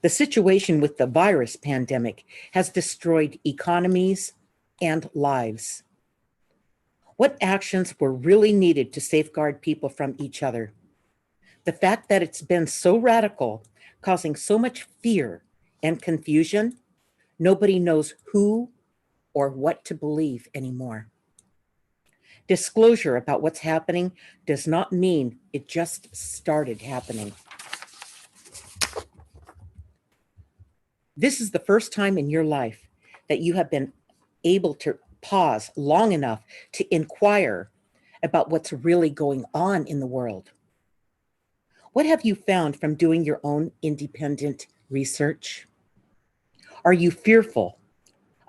The situation with the virus pandemic has destroyed economies and lives. What actions were really needed to safeguard people from each other? The fact that it's been so radical, causing so much fear and confusion, nobody knows who or what to believe anymore. Disclosure about what's happening does not mean it just started happening. This is the first time in your life that you have been able to pause long enough to inquire about what's really going on in the world. What have you found from doing your own independent research? Are you fearful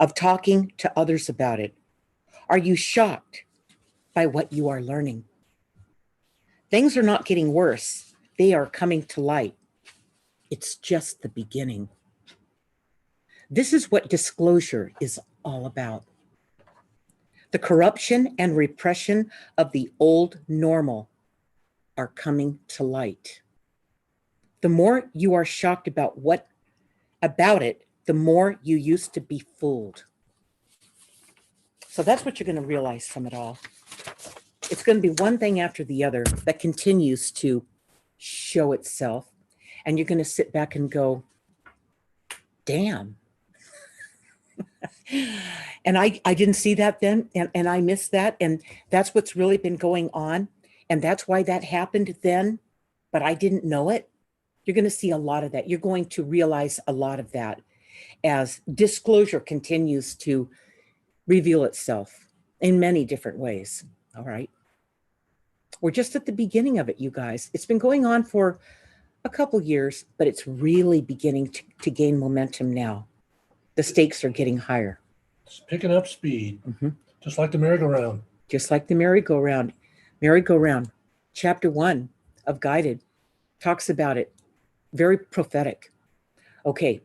of talking to others about it? Are you shocked by what you are learning? Things are not getting worse. They are coming to light. It's just the beginning. This is what disclosure is all about. The corruption and repression of the old normal are coming to light. The more you are shocked about it, the more you used to be fooled. So that's what you're going to realize from it all. It's going to be one thing after the other that continues to show itself. And you're going to sit back and go, damn. And I didn't see that then, and I missed that. And that's what's really been going on. And that's why that happened then, but I didn't know it. You're going to see a lot of that. You're going to realize a lot of that as disclosure continues to reveal itself in many different ways. All right. We're just at the beginning of it, you guys. It's been going on for a couple years, but it's really beginning to gain momentum now. The stakes are getting higher. It's picking up speed, just like the merry-go-round. Just like the merry-go-round. Merry-go-round. Chapter 1 of Guided talks about it. Very prophetic. Okay,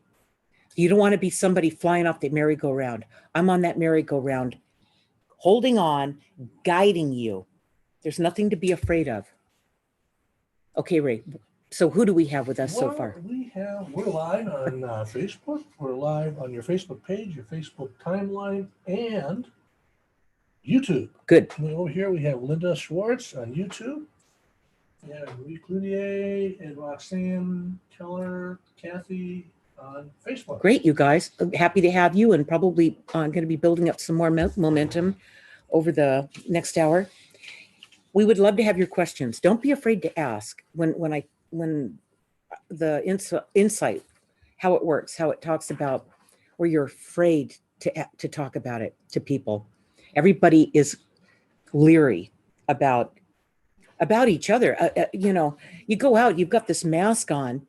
you don't want to be somebody flying off the merry-go-round. I'm on that merry-go-round, holding on, guiding you. There's nothing to be afraid of. Okay, Ray. So who do we have with us so far? We're live on Facebook. We're live on your Facebook page, your Facebook timeline, and YouTube. Good. And over here we have Linda Schwartz on YouTube. We have Louis Cloutier and Roxanne Keller, Kathy on Facebook. Great, you guys. I'm happy to have you, and probably going to be building up some more momentum over the next hour. We would love to have your questions. Don't be afraid to ask when the insight, how it works, how it talks about where you're afraid to talk about it to people. Everybody is leery about each other. You go out, you've got this mask on,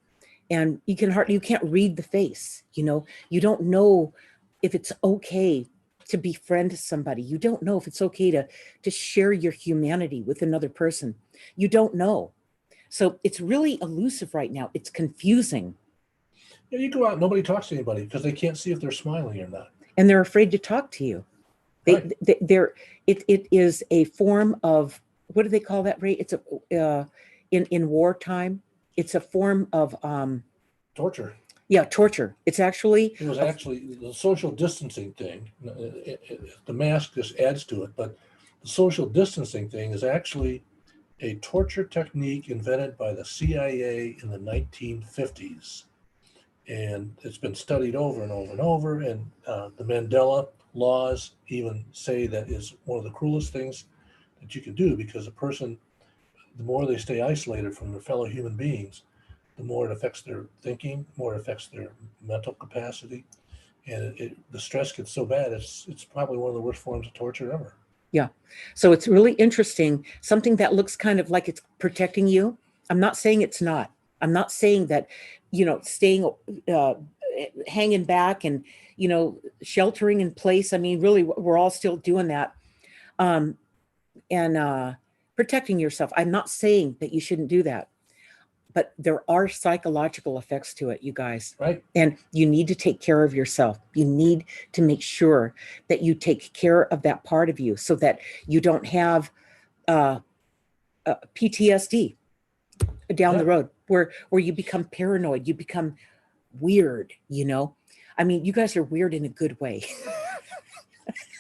and you can't read the face. You don't know if it's okay to befriend somebody. You don't know if it's okay to share your humanity with another person. You don't know. So it's really elusive right now. It's confusing. Yeah, you go out, nobody talks to anybody because they can't see if they're smiling or not. And they're afraid to talk to you. It is a form of, what do they call that, Ray? It's in wartime, it's a form of torture. Yeah, torture. It was actually the social distancing thing. The mask just adds to it, but the social distancing thing is actually a torture technique invented by the CIA in the 1950s. And it's been studied over and over and over. And the Mandela laws even say that is one of the cruelest things that you can do, because a person, the more they stay isolated from their fellow human beings, the more it affects their thinking, more it affects their mental capacity. And the stress gets so bad, it's probably one of the worst forms of torture ever. Yeah. So it's really interesting. Something that looks kind of like it's protecting you. I'm not saying it's not. I'm not saying that, staying, hanging back and, sheltering in place. I mean, really, we're all still doing that. And protecting yourself. I'm not saying that you shouldn't do that. But there are psychological effects to it, you guys. Right. And you need to take care of yourself. You need to make sure that you take care of that part of you so that you don't have PTSD down the road where you become paranoid. You become weird, I mean, you guys are weird in a good way.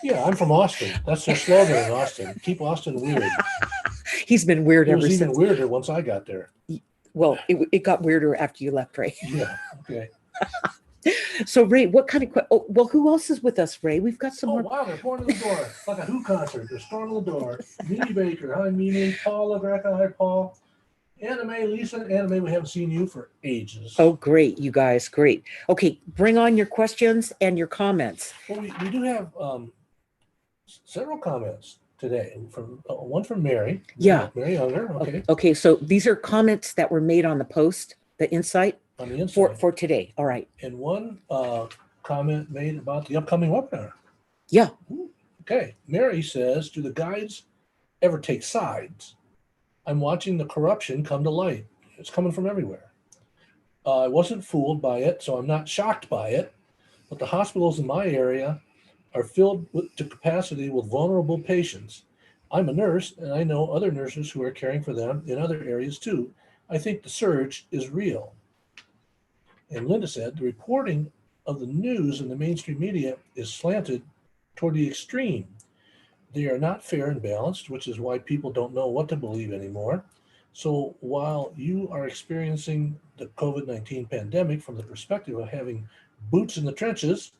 Yeah, I'm from Austin. That's their slogan in Austin. Keep Austin weird. He's been weird It ever was even since. weirder once I got there. Well, it got weirder after you left, Ray. Yeah. Okay. So, Ray, what kind of well, who else is with us, Ray? We've got some Oh, more. wow, they're pouring to the door. Like a Who concert. They're storming the door. Mimi Baker. Hi, Mimi. Paula Greca. Hi, Paul. Anime, Lisa. Anime, we haven't seen you for ages. Oh, great, you guys. Great. Okay, bring on your questions and your comments. Well, we do have several comments today. From one from Mary. Yeah. Mary Younger. Okay. Okay, so these are comments that were made on the post, the insight. On the inside. For today. All right. And one comment made about the upcoming webinar. Yeah. Okay. Mary says, do the guides ever take sides? I'm watching the corruption come to light. It's coming from everywhere. I wasn't fooled by it, so I'm not shocked by it. But the hospitals in my area are filled to capacity with vulnerable patients. I'm a nurse, and I know other nurses who are caring for them in other areas too. I think the surge is real. And Linda said, the reporting of the news in the mainstream media is slanted toward the extreme. They are not fair and balanced, which is why people don't know what to believe anymore. So while you are experiencing the COVID-19 pandemic from the perspective of having boots in the trenches,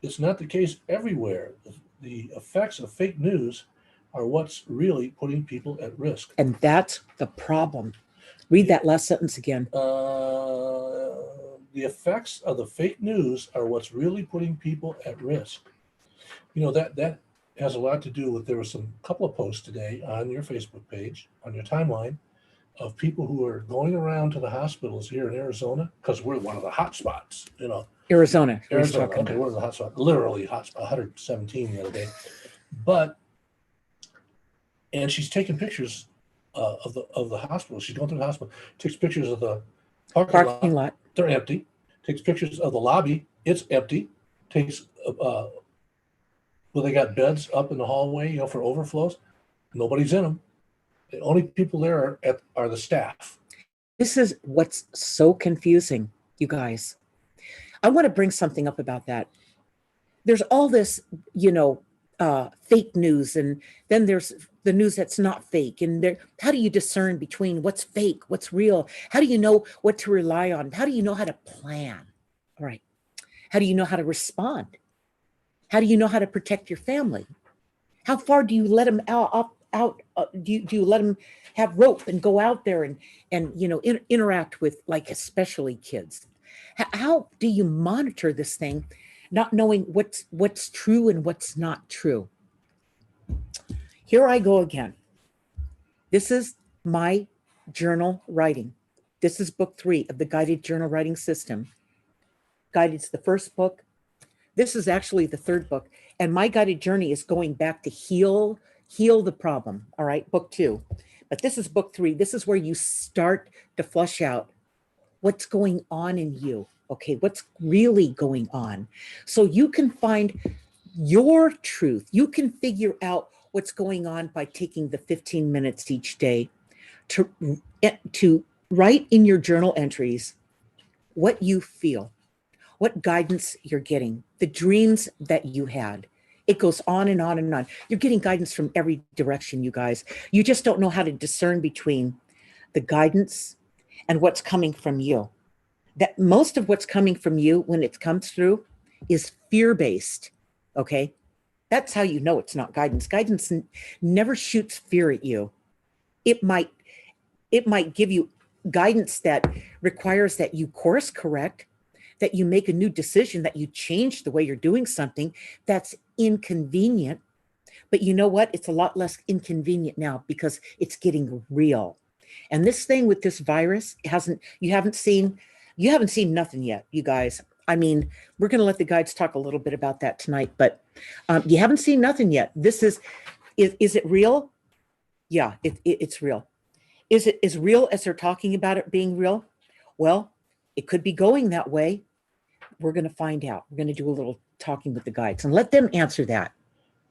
it's not the case everywhere. The effects of fake news are what's really putting people at risk. And that's the problem. Read that last sentence again. The effects of the fake news are what's really putting people at risk. That has a lot to do with, there was some couple of posts today on your Facebook page, on your timeline, of people who are going around to the hospitals here in Arizona, because we're one of the hot spots, Arizona. Okay, we're the hot spot, literally hot spot, 117 the other day. And she's taking pictures of the hospital. She's going through the hospital, takes pictures of the parking lot. They're empty. Takes pictures of the lobby. It's empty. Takes they got beds up in the hallway, for overflows. Nobody's in them. The only people there are the staff. This is what's so confusing, you guys. I want to bring something up about that. There's all this, fake news, and then there's the news that's not fake. And how do you discern between what's fake, what's real? How do you know what to rely on? How do you know how to plan? All right. How do you know how to respond? How do you know how to protect your family? How far do you let them out? Do you let them have rope and go out there and interact with, like, especially kids? How do you monitor this thing, not knowing what's true and what's not true? Here I go again. This is my journal writing. This is book 3 of the guided journal writing system. Guided's the first book. This is actually the 3rd book. And my guided journey is going back to heal the problem. All right, book 2. But this is book 3. This is where you start to flush out what's going on in you. Okay, what's really going on. So you can find your truth. You can figure out what's going on by taking the 15 minutes each day to write in your journal entries what you feel, what guidance you're getting, the dreams that you had. It goes on and on and on. You're getting guidance from every direction, you guys. You just don't know how to discern between the guidance and what's coming from you. That most of what's coming from you when it comes through is fear-based, okay? That's how you know it's not guidance. Guidance never shoots fear at you. It might give you guidance that requires that you course correct, that you make a new decision, that you change the way you're doing something that's inconvenient. But you know what? It's a lot less inconvenient now because it's getting real. And this thing with this virus you haven't seen nothing yet, you guys. I mean, we're going to let the guides talk a little bit about that tonight, but you haven't seen nothing yet. This is it real? Yeah, it's real. Is it as real as they're talking about it being real? Well, it could be going that way. We're going to find out. We're going to do a little talking with the guides and let them answer that.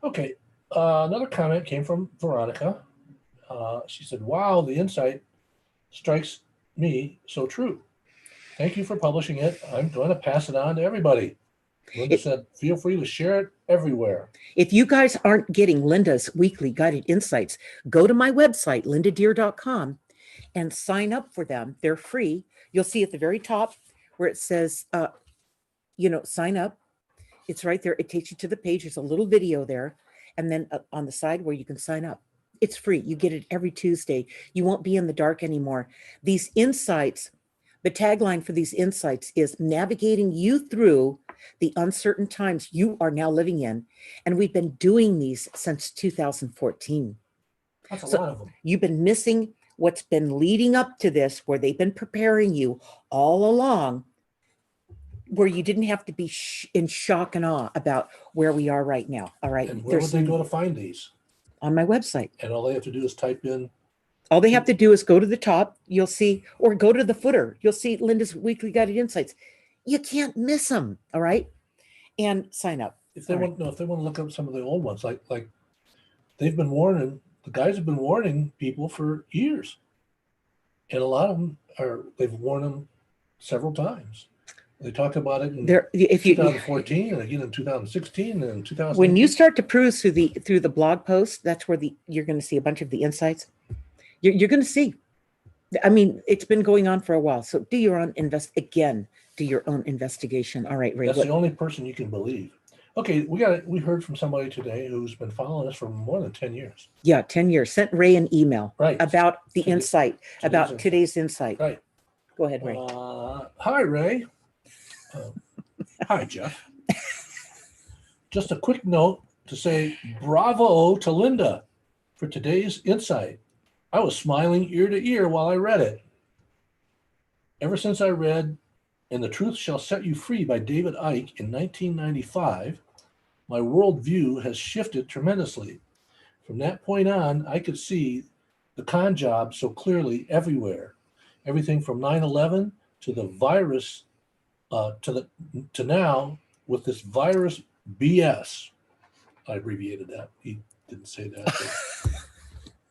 Okay. Another comment came from Veronica. She said, wow, the insight strikes me so true. Thank you for publishing it. I'm going to pass it on to everybody. Linda It- said, feel free to share it everywhere. If you guys aren't getting Linda's weekly guided insights, go to my website, lindadeer.com, and sign up for them. They're free. You'll see at the very top where it says, sign up. It's right there. It takes you to the page. There's a little video there. And then on the side where you can sign up. It's free. You get it every Tuesday. You won't be in the dark anymore. These insights, the tagline for these insights is navigating you through the uncertain times you are now living in. And we've been doing these since 2014. That's a So lot of them. you've been missing what's been leading up to this, where they've been preparing you all along, where you didn't have to be in shock and awe about where we are right now. All right. And where would they go to find these? On my website. And all they have to do is type in. All they have to do is go to the top, you'll see, or go to the footer, you'll see Linda's weekly guided insights. You can't miss them. All right. And sign up. If they want to look up some of the old ones, like they've been warning, the guys have been warning people for years. And a lot of them they've warned them several times. They talked about it in 2014 and again in 2016 and 2000. When you start to peruse through the blog post, that's where you're going to see a bunch of the insights. You're going to see. I mean, it's been going on for a while. So do your own do your own investigation. All right, Ray. That's the only person you can believe. Okay, we heard from somebody today who's been following us for more than 10 years. Yeah, 10 years. Sent Ray an email about the today's insight. Right. Go ahead, Ray. Hi, Ray. Hi, Jeff. Just a quick note to say bravo to Linda for today's insight. I was smiling ear to ear while I read it. Ever since I read And the Truth Shall Set You Free by David Icke in 1995, my worldview has shifted tremendously. From that point on, I could see the con job so clearly everywhere. Everything from 9/11 to the virus, to now with this virus BS. I abbreviated that. He didn't say that.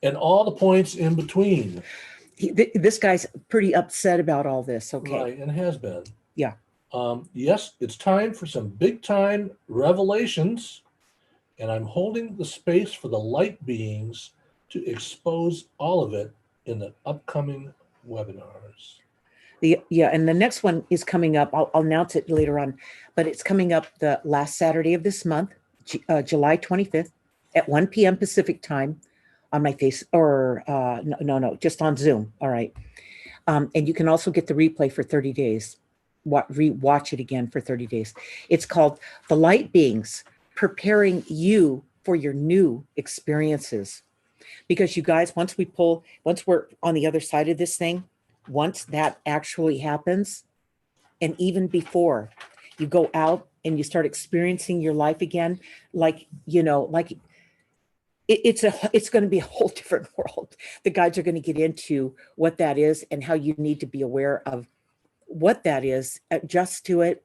And all the points in between. This guy's pretty upset about all this. Okay. Right, and has been. Yeah. Yes, it's time for some big time revelations, and I'm holding the space for the light beings to expose all of it in the upcoming webinars. And the next one is coming up. I'll announce it later on, but it's coming up the last Saturday of this month, July 25th at 1 p.m. Pacific time on my face, or just on Zoom. All right. And you can also get the replay for 30 days. Rewatch it again for 30 days. It's called The Light Beings, Preparing You for Your New Experiences. Because you guys, once we're on the other side of this thing, once that actually happens, and even before you go out and you start experiencing your life again, it's going to be a whole different world. The guides are going to get into what that is and how you need to be aware of what that is, adjust to it.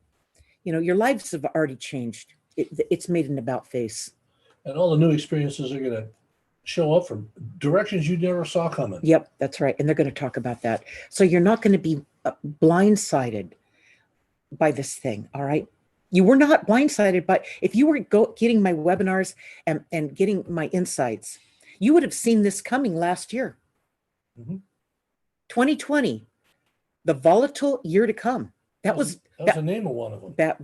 Your lives have already changed. It's made an about face. And all the new experiences are going to show up from directions you never saw coming. Yep, that's right. And they're going to talk about that. So you're not going to be blindsided by this thing. All right. You were not blindsided, but if you were getting my webinars and getting my insights, you would have seen this coming last year. Mm-hmm. 2020, the volatile year to come. That was the name of one of them. That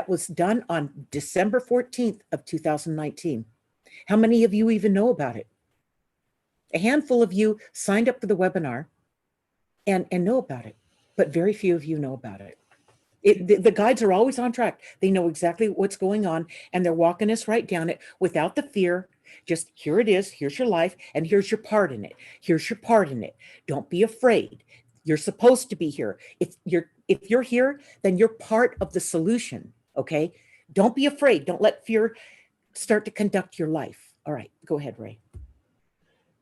was done on December 14th of 2019. How many of you even know about it? A handful of you signed up for the webinar and know about it, but very few of you know about it. The guides are always on track. They know exactly what's going on, and they're walking us right down it without the fear. Just here it is. Here's your life, and here's your part in it. Here's your part in it. Don't be afraid. You're supposed to be here. If you're here, then you're part of the solution. Okay? Don't be afraid. Don't let fear start to conduct your life. All right, go ahead, Ray.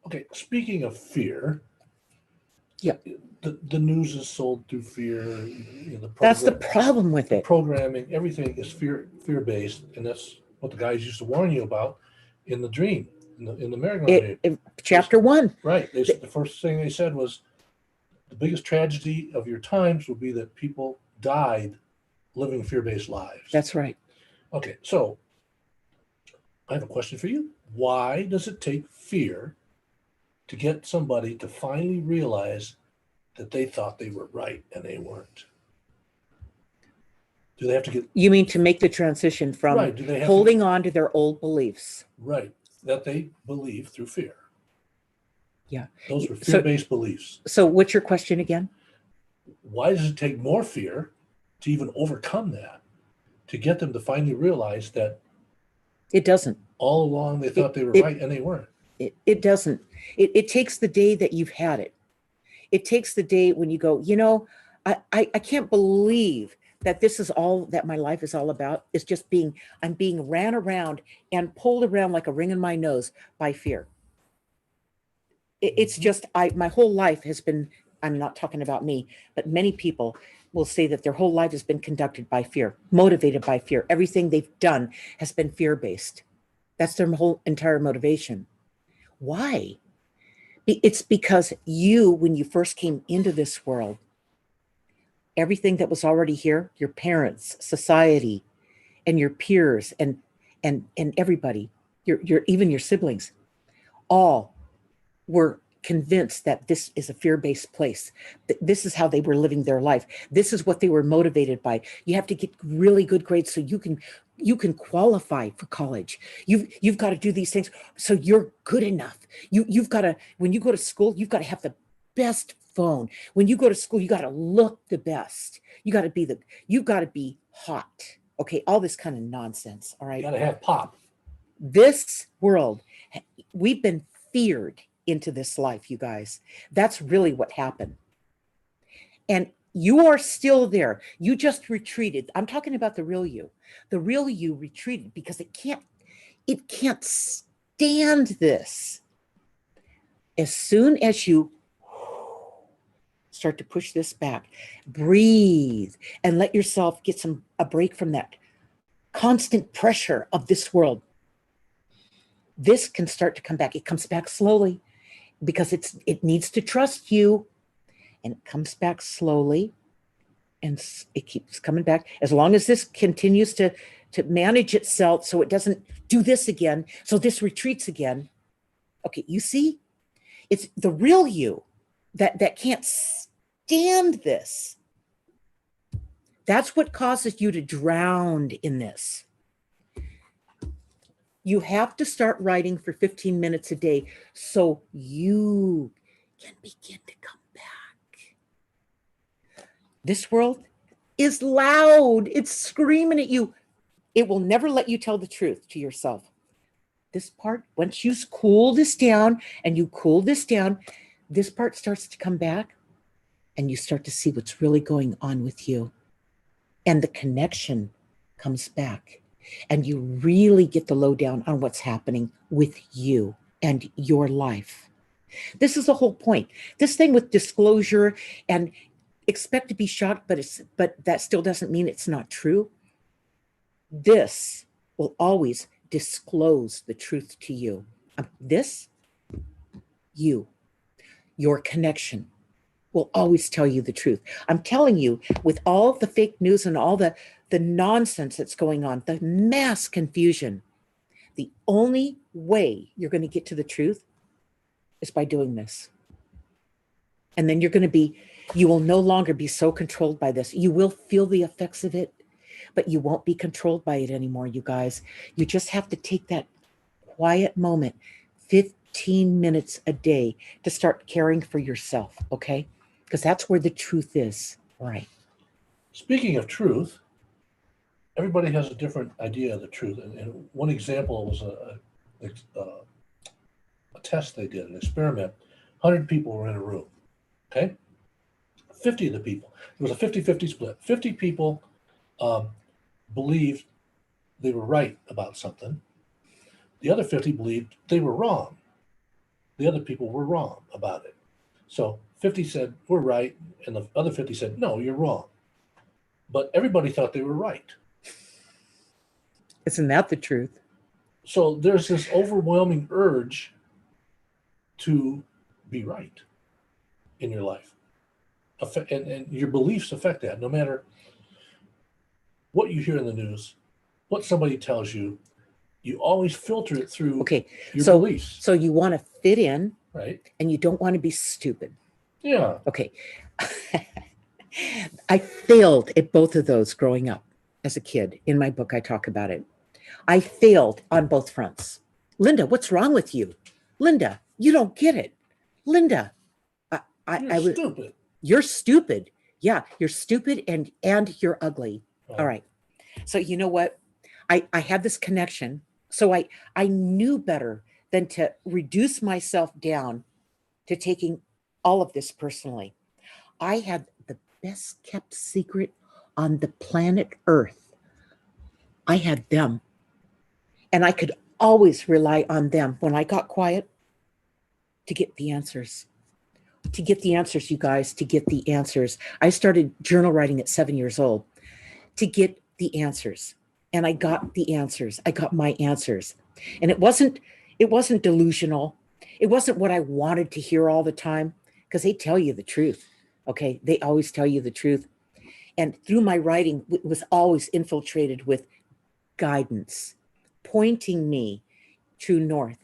Okay, speaking of fear, yeah, the news is sold through fear. That's the problem with it. Programming, everything is fear-based, and that's what the guys used to warn you about in the dream, in the merry-go-round. Chapter 1. Right. The first thing they said was, the biggest tragedy of your times will be that people died living fear-based lives. That's right. Okay, so I have a question for you. Why does it take fear to get somebody to finally realize that they thought they were right and they weren't? Do they have to get You mean to make the transition from right? Do they have holding on to their old beliefs? right that they believe through fear? Yeah. Those were So, fear-based beliefs. so what's your question again? Why does it take more fear to even overcome that, to get them to finally realize that It doesn't. all along they thought they were it- right and they weren't? It doesn't. It takes the day that you've had it. It takes the day when you go, I can't believe that this is all that my life is all about. Is just I'm being ran around and pulled around like a ring in my nose by fear. It's just, my whole life has been, I'm not talking about me, but many people will say that their whole life has been conducted by fear, motivated by fear. Everything they've done has been fear-based. That's their whole entire motivation. Why? It's because when you first came into this world, everything that was already here, your parents, society, and your peers, and everybody, your even your siblings, all were convinced that this is a fear-based place. This is how they were living their life. This is what they were motivated by. You have to get really good grades so you can qualify for college. You've got to do these things so you're good enough. You've got to, when you go to school, you've got to have the best phone. When you go to school, you got to look the best. You got to be hot. Okay, all this kind of nonsense. All right. You got to have pop. This world, we've been feared into this life, you guys. That's really what happened. And you are still there. You just retreated. I'm talking about the real you. The real you retreated because it can't stand this. As soon as you start to push this back, breathe, and let yourself get a break from that constant pressure of this world, this can start to come back. It comes back slowly because it needs to trust you, and it comes back slowly, and it keeps coming back. As long as this continues to manage itself so it doesn't do this again, so this retreats again. Okay, you see? It's the real you that can't stand this. That's what causes you to drown in this. You have to start writing for 15 minutes a day so you can begin to come back. This world is loud. It's screaming at you. It will never let you tell the truth to yourself. This part, once you cool this down, this part starts to come back, and you start to see what's really going on with you. And the connection comes back. And you really get the lowdown on what's happening with you and your life. This is the whole point. This thing with disclosure and expect to be shocked, but that still doesn't mean it's not true. This will always disclose the truth to you. Your connection will always tell you the truth. I'm telling you, with all the fake news and all the nonsense that's going on, the mass confusion, the only way you're going to get to the truth is by doing this. And then you will no longer be so controlled by this. You will feel the effects of it, but you won't be controlled by it anymore, you guys. You just have to take that quiet moment, 15 minutes a day, to start caring for yourself, okay? Because that's where the truth is, right? Speaking of truth, everybody has a different idea of the truth. And one example was a test they did, an experiment. 100 people were in a room, okay? 50 of the people, it was a 50-50 split. 50 people believed they were right about something. The other 50 believed they were wrong. The other people were wrong about it. So 50 said, we're right, and the other 50 said, no, you're wrong. But everybody thought they were right. Isn't that the truth? So there's this overwhelming urge to be right in your life. and your beliefs affect that. No matter what you hear in the news, what somebody tells you, you always filter it through Okay. your So, beliefs, so you want to fit in right? and you don't want to be stupid. Yeah. Okay. I failed at both of those growing up as a kid. In my book, I talk about it. I failed on both fronts. Linda, what's wrong with you? Linda, you don't get it. Linda, You're stupid. You're stupid. Yeah, you're stupid and you're ugly. Right. All right. So you know what? I had this connection. So I knew better than to reduce myself down to taking all of this personally. I had the best kept secret on the planet Earth. I had them. And I could always rely on them when I got quiet to get the answers. To get the answers, you guys, to get the answers. I started journal writing at 7 years old to get the answers. And I got the answers. I got my answers. And it wasn't delusional. It wasn't what I wanted to hear all the time, because they tell you the truth. Okay. They always tell you the truth. And through my writing, it was always infiltrated with guidance, pointing me true north.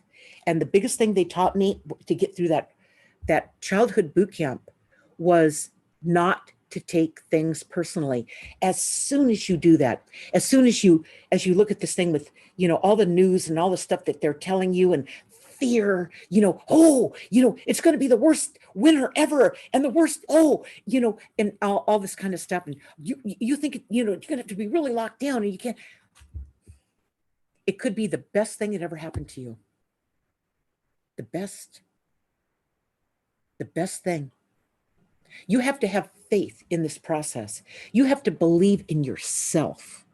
And the biggest thing they taught me to get through that childhood boot camp was not to take things personally. As soon as you do that, as you look at this thing with, all the news and all the stuff that they're telling you, and fear, it's going to be the worst winter ever, and the worst, and all this kind of stuff. And you think, you're going to have to be really locked down, and you can't. It could be the best thing that ever happened to you. The best thing. You have to have faith in this process. You have to believe in yourself.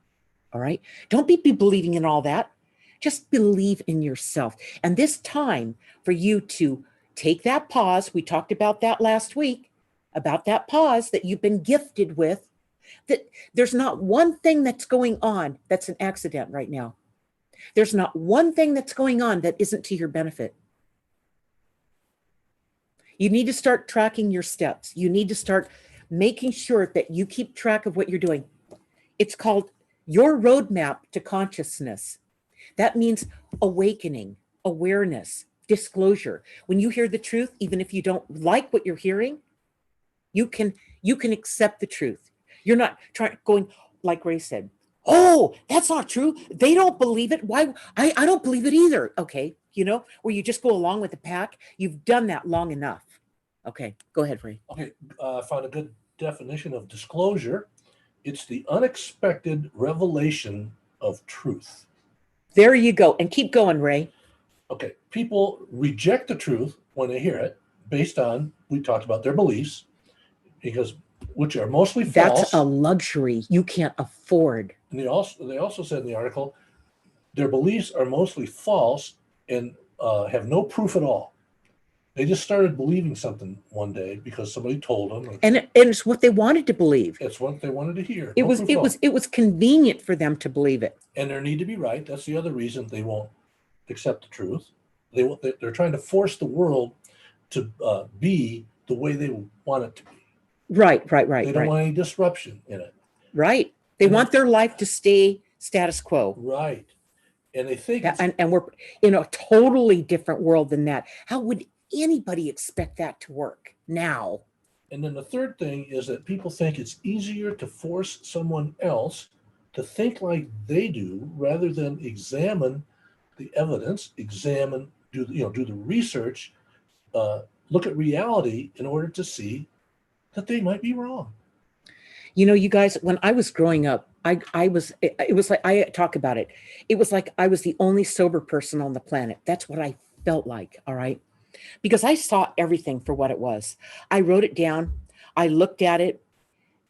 All right. Don't be believing in all that. Just believe in yourself. And this time for you to take that pause, we talked about that last week, about that pause that you've been gifted with, that there's not one thing that's going on that's an accident right now. There's not one thing that's going on that isn't to your benefit. You need to start tracking your steps. You need to start making sure that you keep track of what you're doing. It's called your roadmap to consciousness. That means awakening, awareness, disclosure. When you hear the truth, even if you don't like what you're hearing, you can accept the truth. You're not going, like Ray said, oh, that's not true. They don't believe it. Why? I don't believe it either. Okay. Where you just go along with the pack. You've done that long enough. Okay. Go ahead, Ray. Okay. I found a good definition of disclosure. It's the unexpected revelation of truth. There you go. And keep going, Ray. Okay. People reject the truth when they hear it based on, we talked about their beliefs, which are mostly false. That's a luxury you can't afford. And they also said in the article, their beliefs are mostly false and have no proof at all. They just started believing something one day because somebody told them. And it's what they wanted to believe. It's what they wanted to hear. It was convenient for them to believe it. And they need to be right. That's the other reason they won't accept the truth. They're trying to force the world to be the way they want it to be. Right. They don't want any disruption in it. Right. They want their life to stay status quo. Right. And they think and we're in a totally different world than that. How would anybody expect that to work now? And then the third thing is that people think it's easier to force someone else to think like they do rather than examine the evidence, do the research, look at reality in order to see that they might be wrong. You guys, when I was growing up, it was like, I talk about it. It was like I was the only sober person on the planet. That's what I felt like. All right. Because I saw everything for what it was. I wrote it down. I looked at it,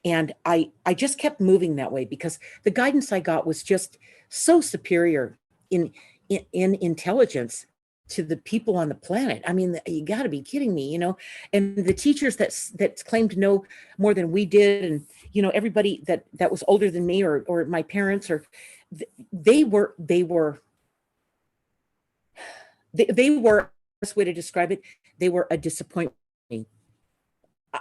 and I just kept moving that way because the guidance I got was just so superior in intelligence to the people on the planet. I mean, you got to be kidding me, and the teachers that claimed to know more than we did. And, everybody that was older than me or my parents, or they were, best way to describe it, they were a disappointment.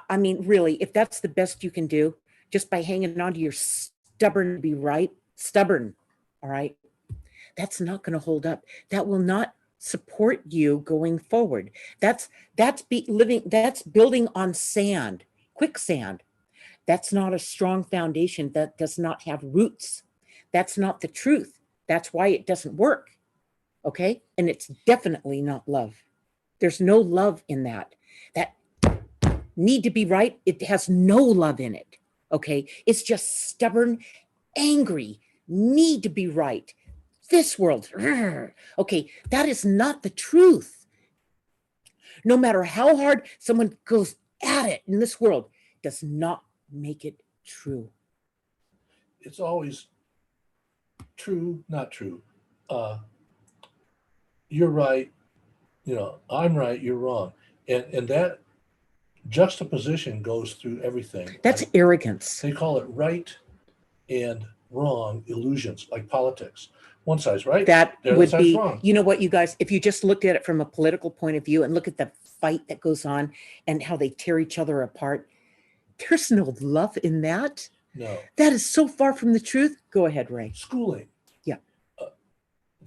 I mean, really, if that's the best you can do, just by hanging on to your stubborn to be right, stubborn, all right, that's not going to hold up. That will not support you going forward. That's building on sand, quicksand. That's not a strong foundation. That does not have roots. That's not the truth. That's why it doesn't work. Okay? And it's definitely not love. There's no love in that. That need to be right, it has no love in it. Okay? It's just stubborn, angry, need to be right. This world, okay, that is not the truth. No matter how hard someone goes at it in this world, does not make it true. It's always true, not true. You're right, I'm right, you're wrong. And that juxtaposition goes through everything. That's arrogance. They call it right and wrong illusions, like politics. One side's right, That the other would side's be, wrong. you know what, you guys, if you just looked at it from a political point of view and look at the fight that goes on and how they tear each other apart, there's no love in that. No. That is so far from the truth. Go ahead, Ray. Schooling. Yeah.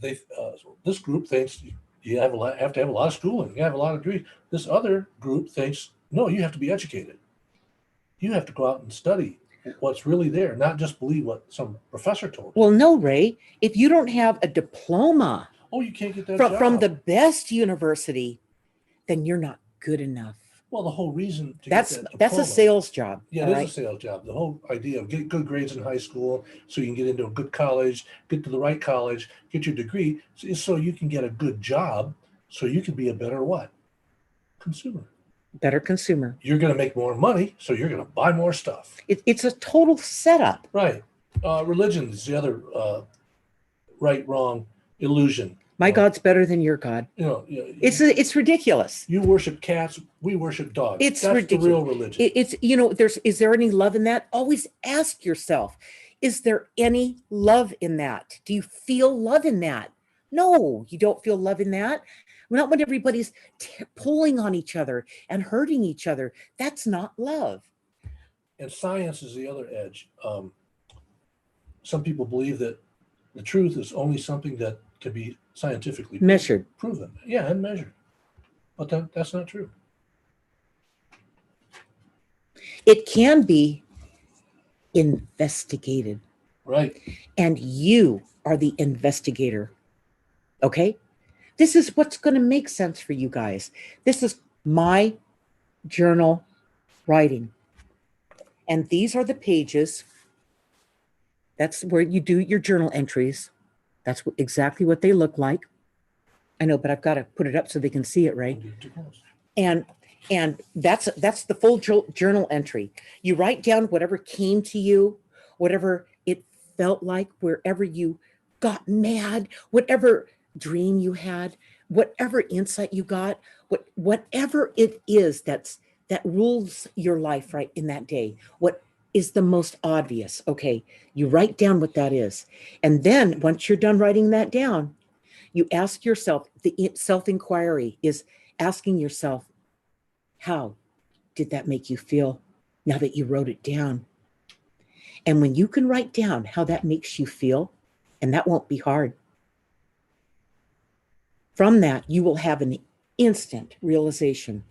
This group thinks you have to have a lot of schooling. You have a lot of degrees. This other group thinks, no, you have to be educated. You have to go out and study what's really there, not just believe what some professor told you. Well, no, Ray, if you don't have a diploma You can't get that from job. the best university, then you're not good enough. Well, the whole reason to That's get that that's a diploma- sales job. Yeah, all it right? is a sales job. The whole idea of get good grades in high school so you can get into a good college, get to the right college, get your degree, is so you can get a good job, so you can be a better what? Consumer. Better consumer. You're going to make more money, so you're going to buy more stuff. It's a total setup. Right. Religion is the other right, wrong illusion. My God's better than your God. It's ridiculous. You worship cats, we worship dogs. It's That's ridiculous. the real religion. Is there any love in that? Always ask yourself, is there any love in that? Do you feel love in that? No, you don't feel love in that. Not when everybody's pulling on each other and hurting each other. That's not love. And science is the other edge. Some people believe that the truth is only something that can be scientifically Measured. proven. Yeah, and measured. But that's not true. It can be investigated. Right. And you are the investigator. Okay? This is what's going to make sense for you guys. This is my journal writing. And these are the pages. That's where you do your journal entries. That's exactly what they look like. I know, but I've got to put it up so they can see it, right? And that's the full journal entry. You write down whatever came to you, whatever it felt like, wherever you got mad, whatever dream you had, whatever insight you got, whatever it is that rules your life right in that day. What is the most obvious? Okay, you write down what that is. And then once you're done writing that down, you ask yourself, the self-inquiry is asking yourself, how did that make you feel now that you wrote it down? And when you can write down how that makes you feel, and that won't be hard, from that, you will have an instant realization.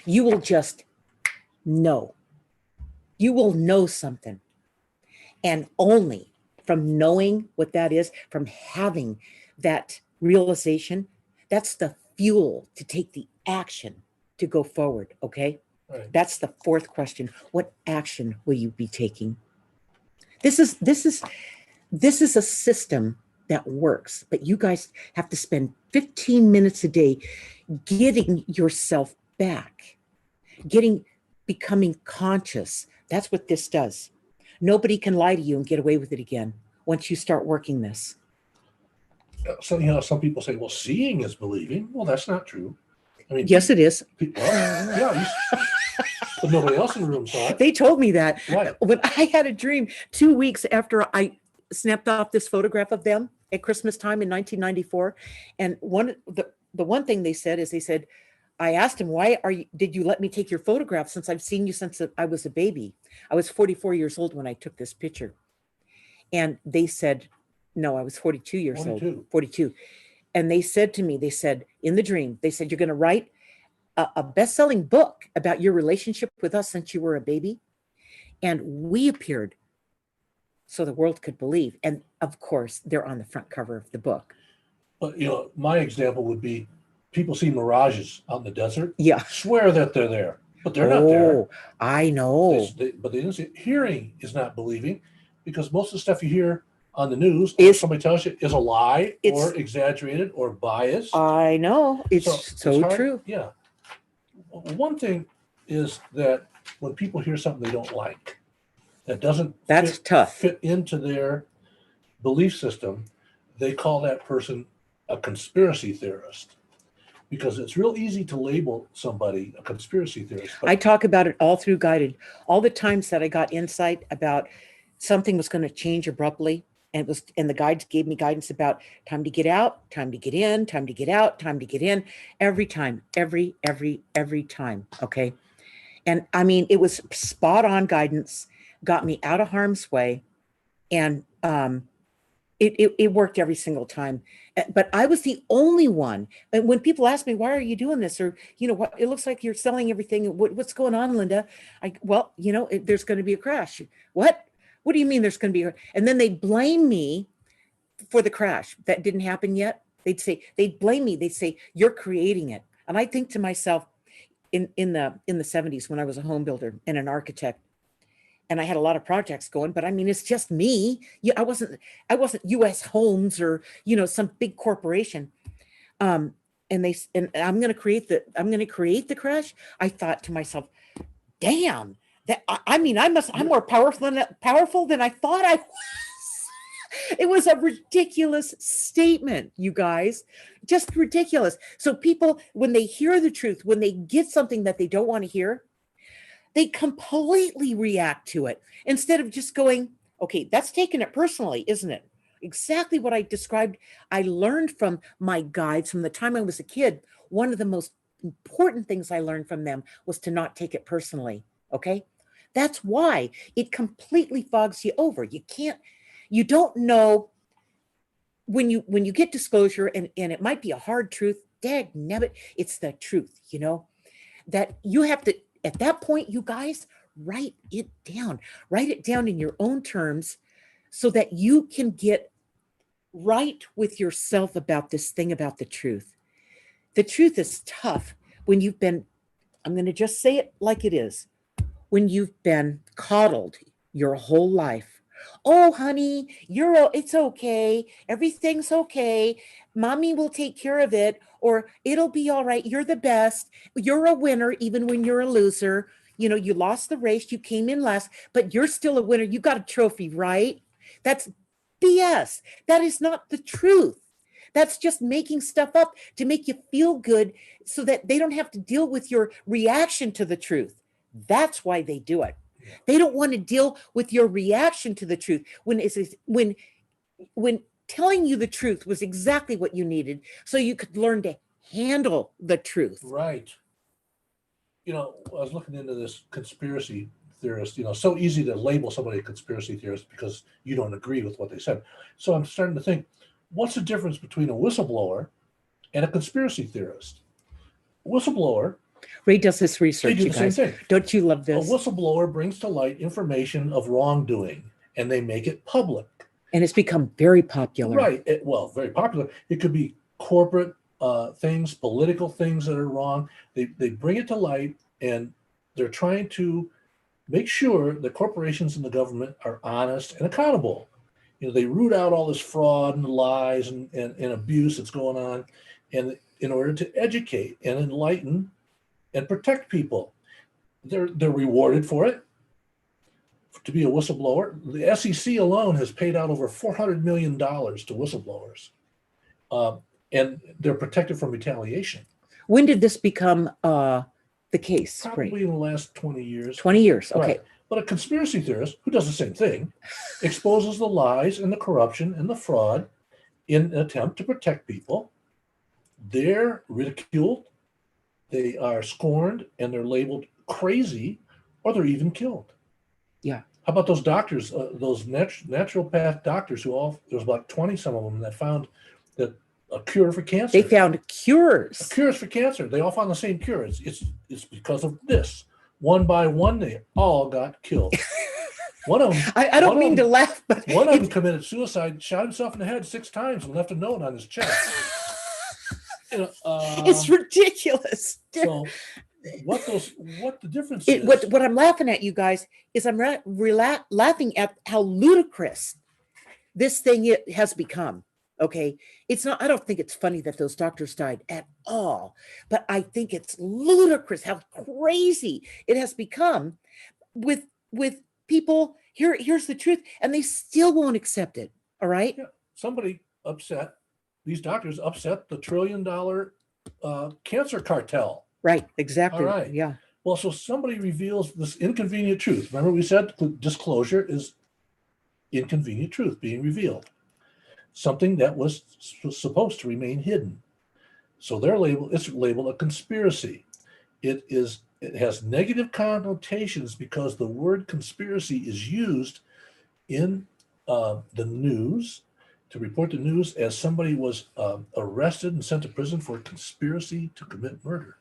You will just know. You will know something. And only from knowing what that is, from having that realization, that's the fuel to take the action to go forward, okay? Right. That's the fourth question. What action will you be taking? This is a system that works, but you guys have to spend 15 minutes a day getting yourself back, becoming conscious. That's what this does. Nobody can lie to you and get away with it again once you start working this. So, some people say, well, seeing is believing. Well, that's not true. I mean, Yes, it is. But nobody else in the room saw it. They told me that. Right. When I had a dream 2 weeks after I snapped off this photograph of them at Christmas time in 1994. And the one thing they said, I asked him, did you let me take your photograph since I've seen you since I was a baby? I was 44 years old when I took this picture. And they said, no, I was 42 years old, 42. And they said to me, they said, in the dream, they said, you're going to write a best-selling book about your relationship with us since you were a baby. And we appeared so the world could believe. And of course, they're on the front cover of the book. But, my example would be people see mirages out in the desert. Yeah. Swear that they're there, but they're not there. I know. But they didn't see. Hearing is not believing, because most of the stuff you hear on the news or somebody tells you is a lie or exaggerated or biased. I know. It's so true. Yeah. One thing is that when people hear something they don't like, that doesn't fit into their belief system, they call that person a conspiracy theorist, because it's real easy to label somebody a conspiracy theorist. I talk about it all through Guided. All the times that I got insight about something was going to change abruptly, and the guides gave me guidance about time to get out, time to get in, time to get out, time to get in, every time, every time. Okay. And I mean, it was spot on guidance, got me out of harm's way. And it worked every single time. But I was the only one. And when people ask me, why are you doing this? Or, what, it looks like you're selling everything. What's going on, Linda? There's going to be a crash. What? What do you mean there's going to be and then they'd blame me for the crash. That didn't happen yet. They'd blame me. They'd say, you're creating it. And I think to myself, in the 70s, when I was a home builder and an architect, and I had a lot of projects going, but I mean, it's just me. I wasn't US Homes or, some big corporation. And I'm going to create the crash. I thought to myself, damn, I'm more powerful than I thought I was. It was a ridiculous statement, you guys, just ridiculous. So people, when they hear the truth, when they get something that they don't want to hear, they completely react to it instead of just going, okay, that's taking it personally, isn't it? Exactly what I described. I learned from my guides from the time I was a kid. One of the most important things I learned from them was to not take it personally. Okay. That's why it completely fogs you over. You don't know when you get disclosure, and it might be a hard truth, dagnabbit, it's the truth, that you have to, at that point, you guys, write it down in your own terms so that you can get right with yourself about this thing about the truth. The truth is tough when I'm going to just say it like it is, when you've been coddled your whole life. Oh, honey, it's okay. Everything's okay. Mommy will take care of it, or it'll be all right. You're the best. You're a winner, even when you're a loser. You lost the race. You came in last, but you're still a winner. You got a trophy, right? That's BS. That is not the truth. That's just making stuff up to make you feel good so that they don't have to deal with your reaction to the truth. That's why they do it. They don't want to deal with your reaction to the truth when telling you the truth was exactly what you needed, so you could learn to handle the truth. Right. I was looking into this conspiracy theorist, so easy to label somebody a conspiracy theorist because you don't agree with what they said. So I'm starting to think, what's the difference between a whistleblower and a conspiracy theorist? Whistleblower, Ray does this research. They do the same thing. Don't you love this? A whistleblower brings to light information of wrongdoing, and they make it public. And it's become very popular. Right. Very popular. It could be corporate things, political things that are wrong. They bring it to light, and they're trying to make sure the corporations and the government are honest and accountable. They root out all this fraud and lies and abuse that's going on, and in order to educate and enlighten and protect people. They're rewarded for it. To be a whistleblower, the SEC alone has paid out over $400 million to whistleblowers, and they're protected from retaliation. When did this become the case? Probably in the last 20 years. 20 years, okay. Right. But a conspiracy theorist, who does the same thing, exposes the lies and the corruption and the fraud in an attempt to protect people. They're ridiculed. they are scorned and they're labeled crazy, or they're even killed. Yeah. How about those doctors, those naturopath doctors there's about 20 some of them that found that a cure for cancer. They found cures. Cures for cancer. They all found the same cure. It's because of this. One by one, they all got killed. One of them. I don't mean to laugh, but one of them committed suicide, shot himself in the head 6 times, and left a note on his chest. It's ridiculous. So, what the difference is? What I'm laughing at, you guys, is I'm laughing at how ludicrous this thing has become. Okay, it's not. I don't think it's funny that those doctors died at all, but I think it's ludicrous how crazy it has become with people. Here's the truth, and they still won't accept it. All right. Yeah. Somebody upset. These doctors upset the $1 trillion cancer cartel. Right. Exactly. All right. Yeah. Well, so somebody reveals this inconvenient truth. Remember, we said disclosure is inconvenient truth being revealed. Something that was supposed to remain hidden. So it's labeled a conspiracy. It has negative connotations because the word conspiracy is used in the news to report the news as somebody was arrested and sent to prison for conspiracy to commit murder,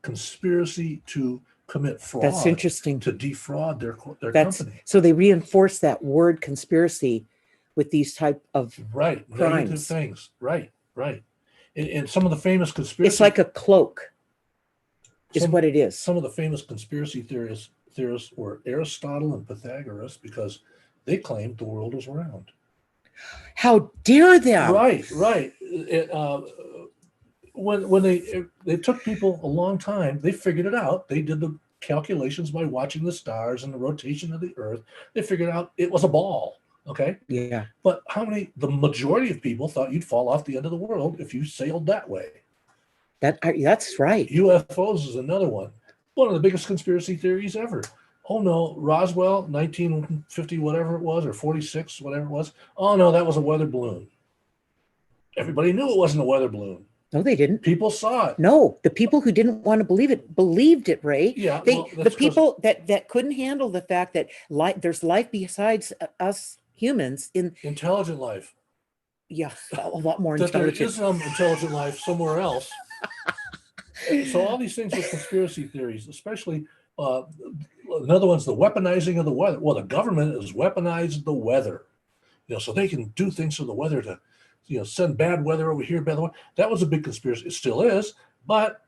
conspiracy to commit fraud. That's interesting. To defraud their company. So they reinforce that word conspiracy with these type of crimes. Negative things. Right. And some of the famous conspiracy. It's like a cloak. Is what it is. Some of the famous conspiracy theorists were Aristotle and Pythagoras because they claimed the world was round. How dare them? Right. When they took people a long time, they figured it out. They did the calculations by watching the stars and the rotation of the Earth. They figured out it was a ball. Okay. Yeah. But the majority of people thought you'd fall off the end of the world if you sailed that way. That's right. UFOs is another one. One of the biggest conspiracy theories ever. Oh no, Roswell, 1950, whatever it was, or 46, whatever it was. Oh no, that was a weather balloon. Everybody knew it wasn't a weather balloon. No, they didn't. People saw it. No, the people who didn't want to believe it believed it, Ray. Yeah. The people that couldn't handle the fact that there's life besides us humans in intelligent life. Yeah, a lot more that intelligent. There is some intelligent life somewhere else. So all these things with conspiracy theories, especially another one's the weaponizing of the weather. Well, the government has weaponized the weather, so they can do things to the weather to, send bad weather over here, bad weather. That was a big conspiracy. It still is, but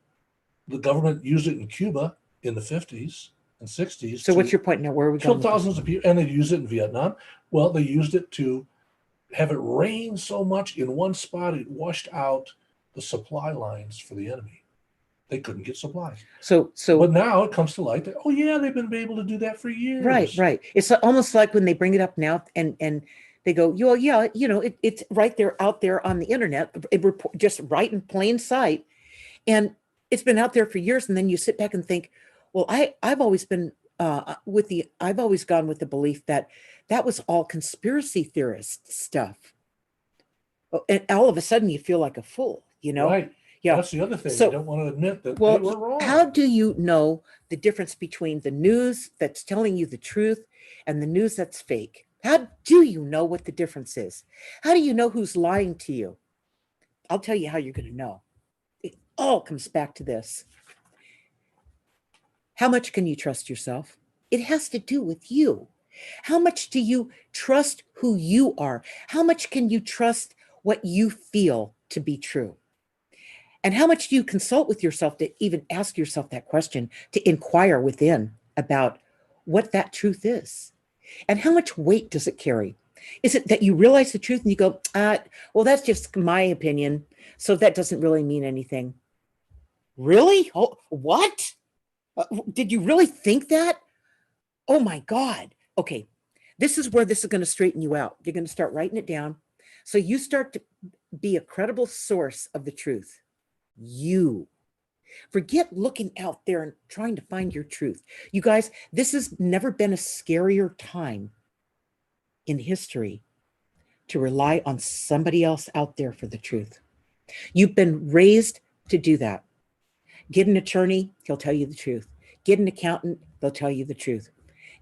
the government used it in Cuba in the 50s and 60s. So what's your point now? Where are we going? Killed thousands of people, and they used it in Vietnam. Well, they used it to have it rain so much in one spot it washed out the supply lines for the enemy. They couldn't get supplies. But now it comes to light that, oh yeah, they've been able to do that for years. Right. It's almost like when they bring it up now and they go, yeah, it's right there out there on the internet, just right in plain sight. And it's been out there for years. And then you sit back and think, well, I've always been I've always gone with the belief that was all conspiracy theorist stuff. And all of a sudden you feel like a fool, Right. Yeah. That's the other thing. You don't want to admit that they were wrong. How do you know the difference between the news that's telling you the truth and the news that's fake? How do you know what the difference is? How do you know who's lying to you? I'll tell you how you're going to know. It all comes back to this. How much can you trust yourself? It has to do with you. How much do you trust who you are? How much can you trust what you feel to be true? And how much do you consult with yourself to even ask yourself that question, to inquire within about what that truth is? And how much weight does it carry? Is it that you realize the truth and you go, well, that's just my opinion, so that doesn't really mean anything? Really? Oh, what? Did you really think that? Oh my God. Okay, this is where this is going to straighten you out. You're going to start writing it down. So you start to be a credible source of the truth. You forget looking out there and trying to find your truth. You guys, this has never been a scarier time in history to rely on somebody else out there for the truth. You've been raised to do that. Get an attorney, he'll tell you the truth. Get an accountant, they'll tell you the truth.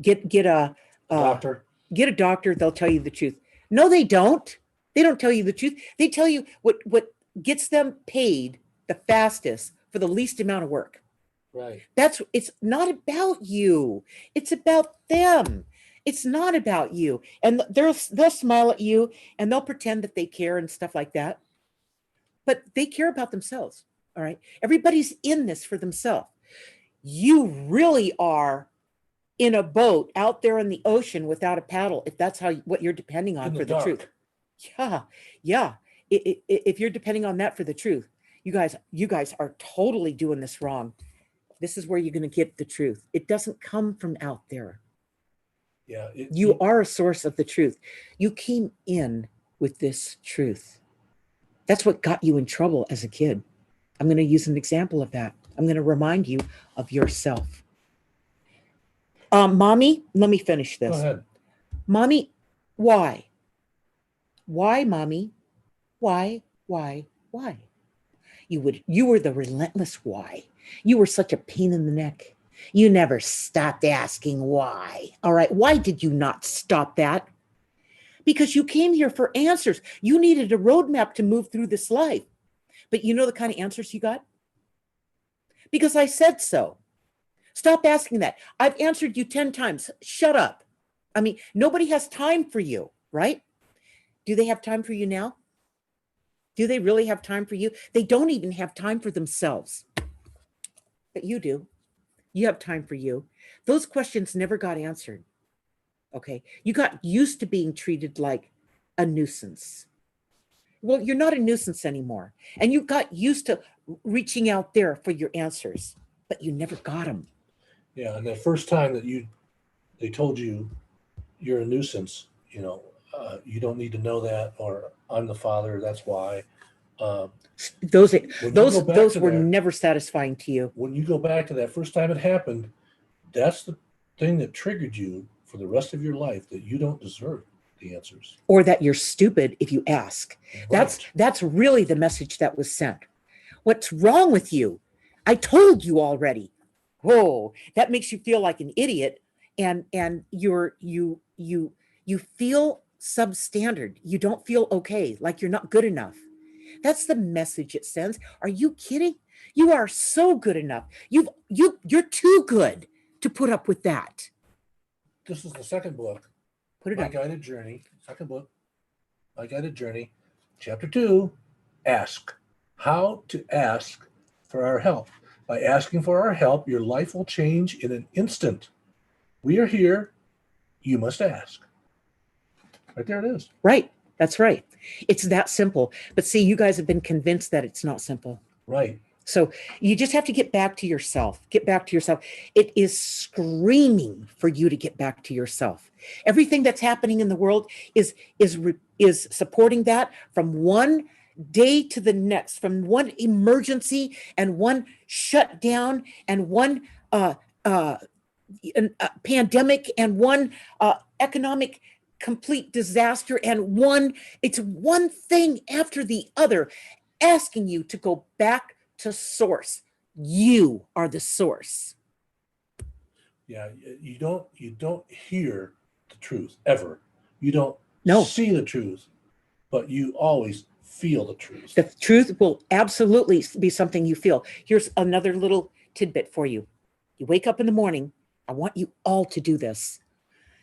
Get a Doctor. get a doctor, they'll tell you the truth. No, they don't. They don't tell you the truth. They tell you what gets them paid the fastest for the least amount of work. Right. It's not about you. It's about them. It's not about you. And they'll smile at you and they'll pretend that they care and stuff like that. But they care about themselves. All right. Everybody's in this for themselves. You really are in a boat out there in the ocean without a paddle, if that's what you're depending on for the truth. Yeah. If you're depending on that for the truth, you guys are totally doing this wrong. This is where you're going to get the truth. It doesn't come from out there. Yeah. You are a source of the truth. You came in with this truth. That's what got you in trouble as a kid. I'm going to use an example of that. I'm going to remind you of yourself. Mommy, let me finish this. Go ahead. Mommy, why? Why, Mommy? Why? You were the relentless why. You were such a pain in the neck. You never stopped asking why. All right. Why did you not stop that? Because you came here for answers. You needed a roadmap to move through this life. But you know the kind of answers you got? Because I said so. Stop asking that. I've answered you 10 times. Shut up. I mean, nobody has time for you, right? Do they have time for you now? Do they really have time for you? They don't even have time for themselves. But you do. You have time for you. Those questions never got answered. Okay. You got used to being treated like a nuisance. Well, you're not a nuisance anymore. And you got used to reaching out there for your answers, but you never got them. Yeah. And the first time that they told you you're a nuisance, you don't need to know that, or I'm the father, that's why. Those were never satisfying to you. When you go back to that first time it happened, that's the thing that triggered you for the rest of your life, that you don't deserve the answers. Or that you're stupid if you ask. Right. That's really the message that was sent. What's wrong with you? I told you already. Whoa, that makes you feel like an idiot, and you feel substandard. You don't feel okay, like you're not good enough. That's the message it sends. Are you kidding? You are so good enough. You're too good to put up with that. This is the second book. Put it My up. Guided Journey. Second book. My Guided Journey. Chapter 2. Ask. How to ask for our help. By asking for our help, your life will change in an instant. We are here. You must ask. Right there it is. Right. That's right. It's that simple. But see, you guys have been convinced that it's not simple. Right. So you just have to get back to yourself. Get back to yourself. It is screaming for you to get back to yourself. Everything that's happening in the world is supporting that, from one day to the next, from one emergency and one shutdown and one pandemic and one economic complete disaster, and it's one thing after the other, asking you to go back to source. You are the source. Yeah, you don't hear the truth ever. You don't see the truth, but you always feel the truth. The truth will absolutely be something you feel. Here's another little tidbit for you. You wake up in the morning. I want you all to do this,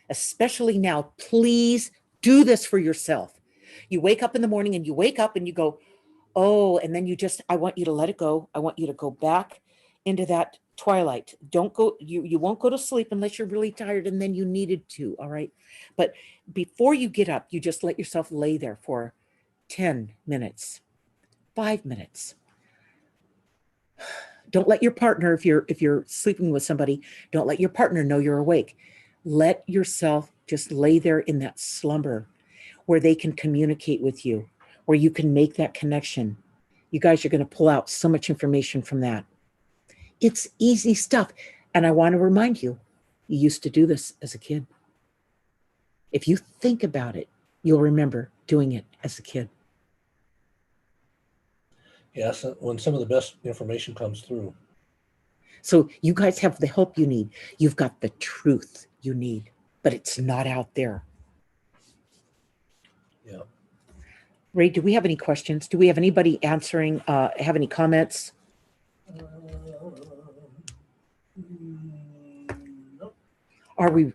especially now. Please do this for yourself. You wake up in the morning and you wake up and you go, oh, and then I want you to let it go. I want you to go back into that twilight. Don't go, you won't go to sleep unless you're really tired and then you needed to, all right? But before you get up, you just let yourself lay there for 10 minutes, 5 minutes. Don't let your partner, if you're sleeping with somebody, don't let your partner know you're awake. Let yourself just lay there in that slumber where they can communicate with you, where you can make that connection. You guys are going to pull out so much information from that. It's easy stuff. And I want to remind you, you used to do this as a kid. If you think about it, you'll remember doing it as a kid. Yes, when some of the best information comes through. So you guys have the help you need. You've got the truth you need, but it's not out there. Yeah. Ray, do we have any questions? Do we have anybody answering, have any comments? Nope. Are we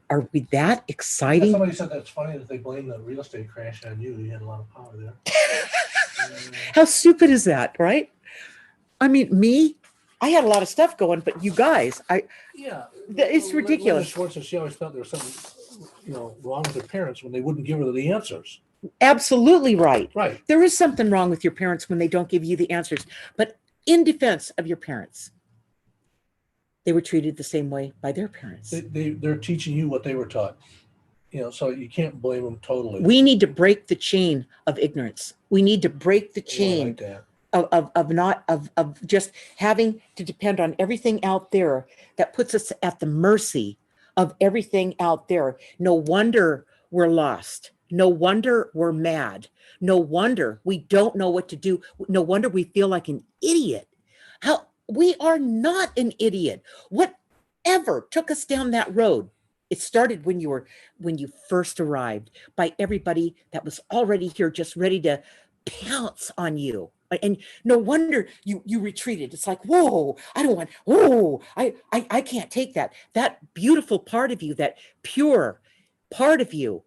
that Yeah, exciting? somebody said that's funny that they blame the real estate crash on you. You had a lot of power there. How stupid is that, right? I mean, me, I had a lot of stuff going, but you guys, Yeah, it's ridiculous. Linda Schwartz, she always felt there was something, wrong with her parents when they wouldn't give her the answers. Absolutely right. Right. There is something wrong with your parents when they don't give you the answers. But in defense of your parents, they were treated the same way by their parents. They're teaching you what they were taught. So you can't blame them totally. We need to break the chain of ignorance. We need to break the Oh, I chain like that. of just having to depend on everything out there that puts us at the mercy of everything out there. No wonder we're lost. No wonder we're mad. No wonder we don't know what to do. No wonder we feel like an idiot. How we are not an idiot. Whatever took us down that road, it started when you first arrived, by everybody that was already here, just ready to pounce on you. And no wonder you retreated. It's like, whoa, I don't want, whoa, I can't take that. That beautiful part of you, that pure part of you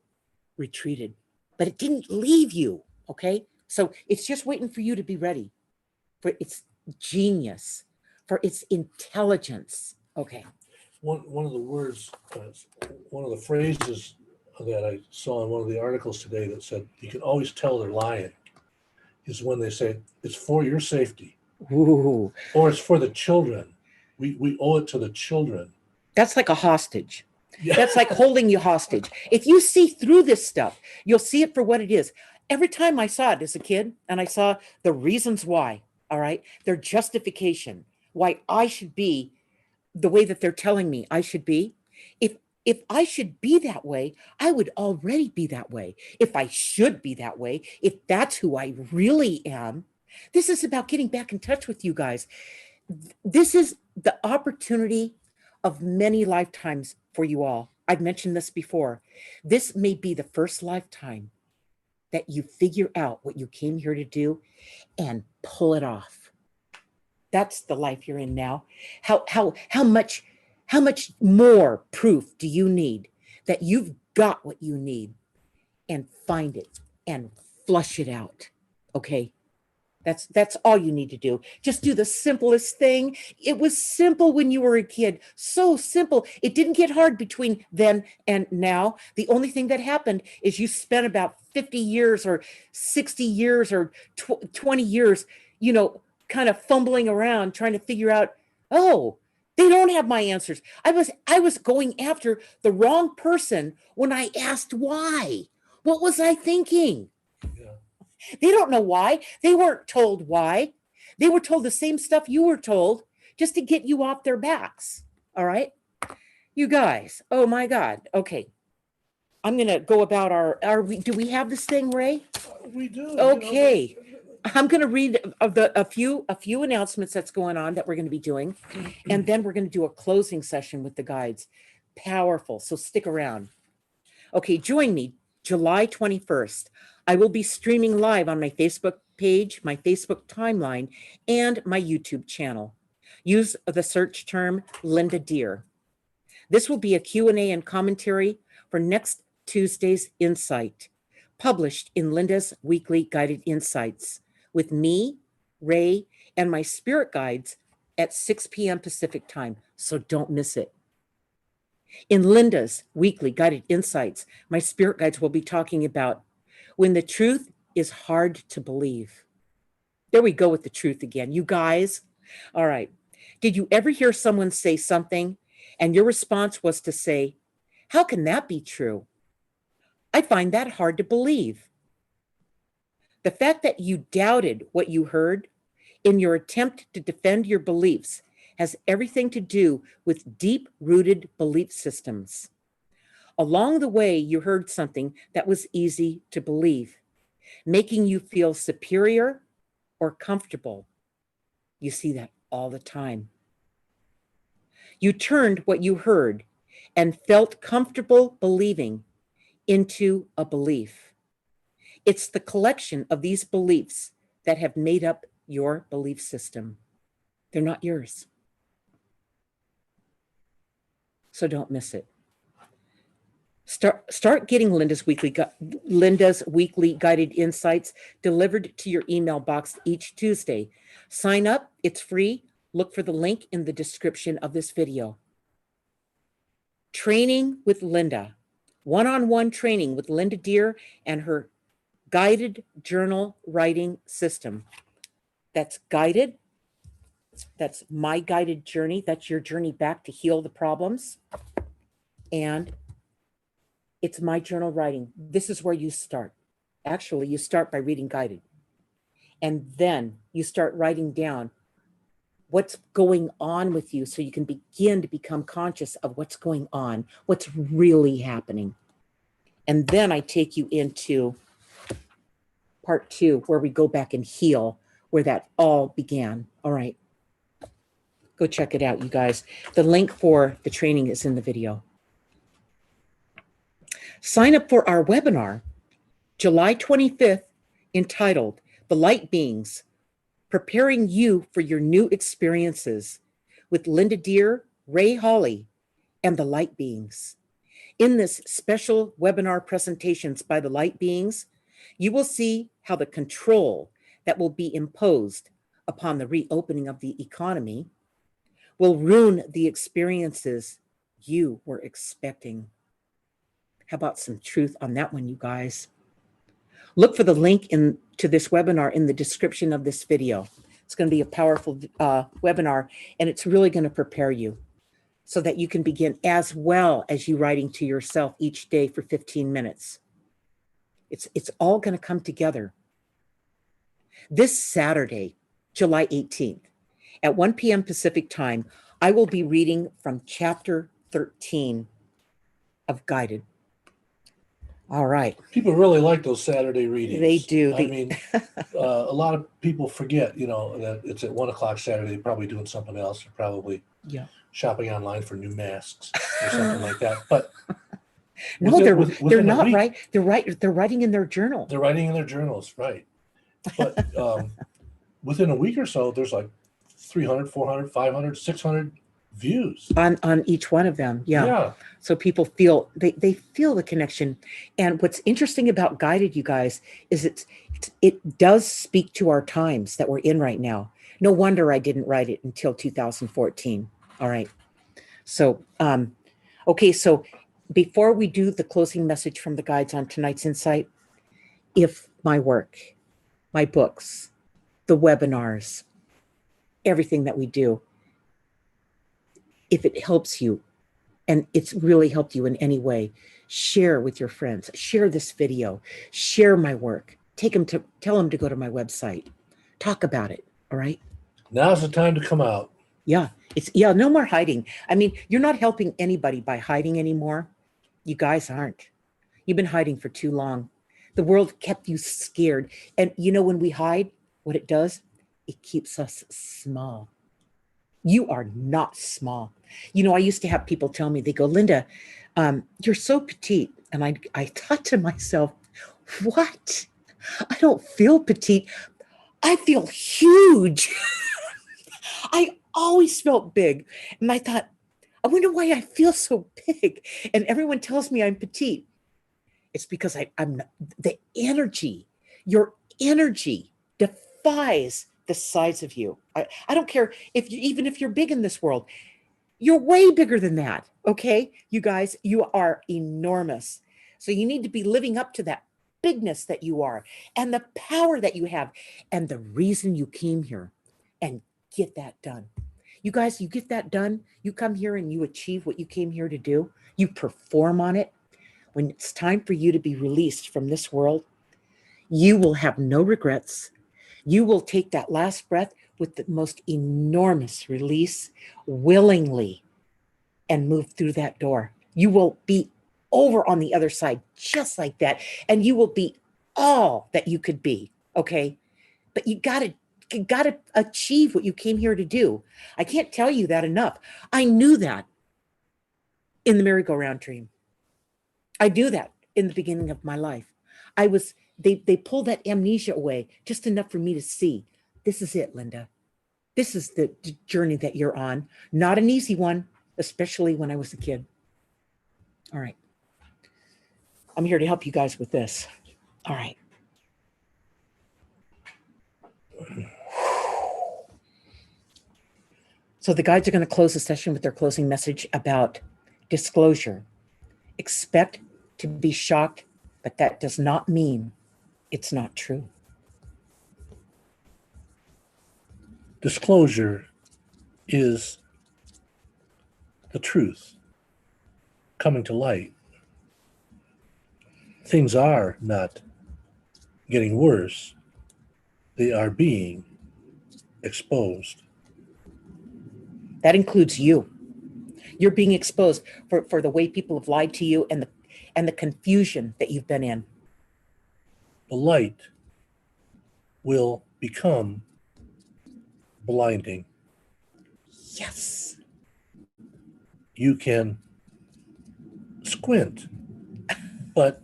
retreated, but it didn't leave you. Okay. So it's just waiting for you to be ready for its genius, for its intelligence. Okay. One of the words, one of the phrases that I saw in one of the articles today that said you can always tell they're lying is when they say it's for your safety. Ooh. Or it's for the children. We owe it to the children. That's like a hostage. Yeah. That's like holding you hostage. If you see through this stuff, you'll see it for what it is. Every time I saw it as a kid and I saw the reasons why, all right, their justification, why I should be the way that they're telling me I should be. If I should be that way, I would already be that way. If I should be that way, if that's who I really am, this is about getting back in touch with you guys. This is the opportunity of many lifetimes for you all. I've mentioned this before. This may be the first lifetime that you figure out what you came here to do and pull it off. That's the life you're in now. How much more proof do you need that you've got what you need? And find it and flush it out. Okay? That's all you need to do. Just do the simplest thing. It was simple when you were a kid. So simple. It didn't get hard between then and now. The only thing that happened is you spent about 50 years or 60 years or 20 years, kind of fumbling around trying to figure out, oh, they don't have my answers. I was going after the wrong person when I asked why. What was I thinking? Yeah. They don't know why. They weren't told why. They were told the same stuff you were told just to get you off their backs. All right? You guys. Oh my God. Okay. I'm going to go about do we have this thing, Ray? We do. Okay. I'm going to read a few announcements that's going on that we're going to be doing. And then we're going to do a closing session with the guides. Powerful. So stick around. Okay. Join me July 21st. I will be streaming live on my Facebook page, my Facebook timeline, and my YouTube channel. Use the search term Linda Deer. This will be a Q&A and commentary for next Tuesday's Insight, published in Linda's Weekly Guided Insights, with me, Ray, and my spirit guides at 6 p.m. Pacific time, so don't miss it. In Linda's Weekly Guided Insights, my spirit guides will be talking about when the truth is hard to believe. There we go with the truth again. You guys, all right. Did you ever hear someone say something and your response was to say, how can that be true? I find that hard to believe. The fact that you doubted what you heard in your attempt to defend your beliefs has everything to do with deep-rooted belief systems. Along the way, you heard something that was easy to believe, making you feel superior or comfortable. You see that all the time. You turned what you heard and felt comfortable believing into a belief. It's the collection of these beliefs that have made up your belief system. They're not yours. So don't miss it. Start getting Linda's weekly guided insights delivered to your email box each Tuesday. Sign up, it's free. Look for the link in the description of this video. Training with Linda, one-on-one training with Linda Deer and her guided journal writing system. That's guided. That's my guided journey. That's your journey back to heal the problems. And it's my journal writing. This is where you start. Actually, you start by reading guided. And then you start writing down what's going on with you so you can begin to become conscious of what's going on, what's really happening. And then I take you into part 2, where we go back and heal where that all began. All right. Go check it out, you guys. The link for the training is in the video. Sign up for our webinar, July 25th, entitled The Light Beings, Preparing You for Your New Experiences, with Linda Deer, Ray Hawley, and the Light Beings. In this special webinar presentations by the Light Beings, you will see how the control that will be imposed upon the reopening of the economy will ruin the experiences you were expecting. How about some truth on that one, you guys? Look for the link to this webinar in the description of this video. It's going to be a powerful webinar, and it's really going to prepare you so that you can begin as well as you writing to yourself each day for 15 minutes. It's all going to come together. This Saturday, July 18th, at 1 p.m. Pacific time, I will be reading from chapter 13 of Guided. All right. People really like those Saturday readings. They do. I mean, a lot of people forget, that it's at 1 o'clock Saturday. They're probably doing something else. They're probably shopping online for new masks or something like that. But no, they're not, right? They're writing in their journal. They're writing in their journals, right? But within a week or so, there's like 300, 400, 500, 600 views on each one of them. Yeah. So people feel they feel the connection. And what's interesting about Guided, you guys, is it does speak to our times that we're in right now. No wonder I didn't write it until 2014. All right. So okay, so before we do the closing message from the guides on tonight's insight, if my work, my books, the webinars, everything that we do, if it helps you, and it's really helped you in any way, share with your friends, share this video, share my work, tell them to go to my website, talk about it. All right. Now's the time to come out. Yeah. No more hiding. I mean, you're not helping anybody by hiding anymore. You guys aren't. You've been hiding for too long. The world kept you scared. And when we hide, what it does, it keeps us small. You are not small. I used to have people tell me, they go, Linda, you're so petite. And I thought to myself, what? I don't feel petite. I feel huge. I always felt big. And I thought, I wonder why I feel so big. And everyone tells me I'm petite. It's because I'm the energy, your energy defies the size of you. I don't care even if you're big in this world, you're way bigger than that. Okay, you guys, you are enormous. So you need to be living up to that bigness that you are and the power that you have and the reason you came here, and get that done. You guys, you get that done. You come here and you achieve what you came here to do. You perform on it. When it's time for you to be released from this world, you will have no regrets. You will take that last breath with the most enormous release willingly and move through that door. You will be over on the other side just like that. And you will be all that you could be. Okay. But you got to got to achieve what you came here to do. I can't tell you that enough. I knew that in the merry-go-round dream. I knew that in the beginning of my life. They pulled that amnesia away just enough for me to see, this is it, Linda. This is the journey that you're on. Not an easy one, especially when I was a kid. All right. I'm here to help you guys with this. All right. So the guides are going to close the session with their closing message about disclosure. Expect to be shocked, but that does not mean it's not true. Disclosure is the truth coming to light. Things are not getting worse. They are being exposed. That includes you. You're being exposed for the way people have lied to you and the confusion that you've been in. The light will become blinding. Yes. You can squint, but